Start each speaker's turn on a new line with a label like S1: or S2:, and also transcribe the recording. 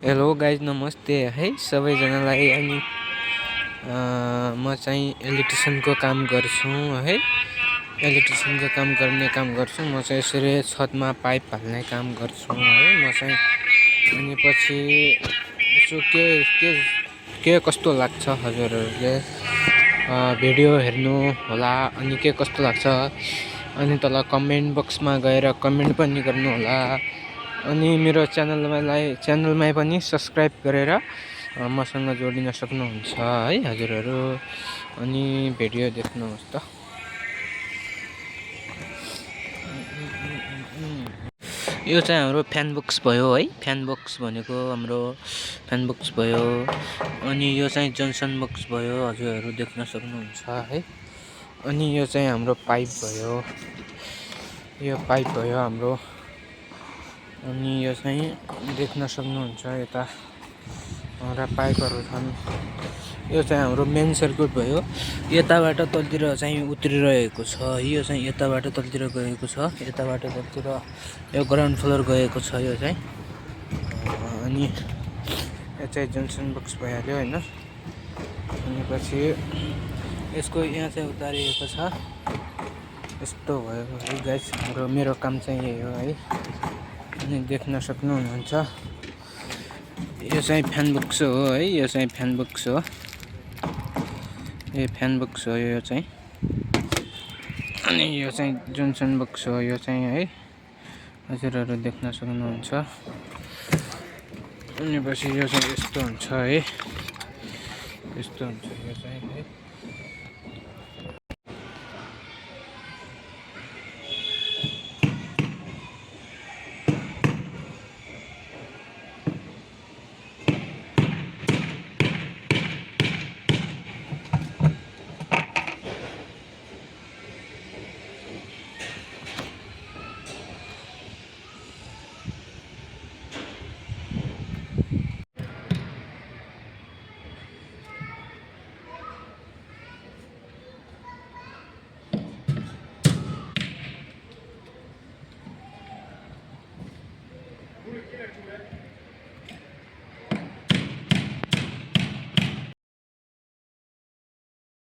S1: Hello guys नमस्ते है सबैजनालाई। अनि म चाहिँ इलेक्ट्रिसियनको काम गर्छु है। इलेक्ट्रिसियनको काम गर्छु। म चाहिँ यसरी छतमा पाइप हाल्ने काम गर्छु है। म चाहिँ अनि पछि यसो के कस्तो लाग्छ हजुरहरूले भिडियो हेर्नु होला। अनि के कस्तो लाग्छ अनि तल कमेन्ट बक्समा गएर कमेन्ट पनि गर्नु होला। अनि मेरो च्यानलमा पनि सब्सक्राइब गरेर मसँग जोडिन सक्नुहुन्छ है हजुरहरू। अनि भिडियो देख्नुहोस् त। यो चाहिँ हाम्रो फ्यान बक्स भयो है। फ्यान बक्स भनेको हाम्रो फ्यान बक्स भयो। अनि यो चाहिँ जन्सन बक्स भयो, हजुरहरू देख्न सक्नुहुन्छ है। अनि यो चाहिँ हाम्रो पाइप भयो, यो पाइप भयो हाम्रो। अनि यो चाहिँ देख्न सक्नुहुन्छ यता हाम्रा पाइपहरू छन्। यो चाहिँ हाम्रो मेन सर्किट भयो। यताबाट तलतिर चाहिँ उत्रिरहेको छ। यो चाहिँ यताबाट तलतिर गएको छ, यताबाट तलतिर यो ग्राउन्ड फ्लोर गएको छ यो चाहिँ। अनि यो चाहिँ जन्सन बक्स भइहाल्यो होइन। अनि पछि यसको यहाँ चाहिँ उतारिएको छ, यस्तो भयो है गाइस। मेरो काम चाहिँ यही हो है। अनि देख्न सक्नुहुन्छ यो चाहिँ फ्यान बक्स हो है। यो चाहिँ फ्यान बक्स हो, यो फ्यान बक्स हो यो चाहिँ। अनि यो चाहिँ जन्सन बक्स हो यो चाहिँ है, हजुरहरू देख्न सक्नुहुन्छ। अनि पछि यो चाहिँ यस्तो हुन्छ है, यस्तो हुन्छ यो चाहिँ है।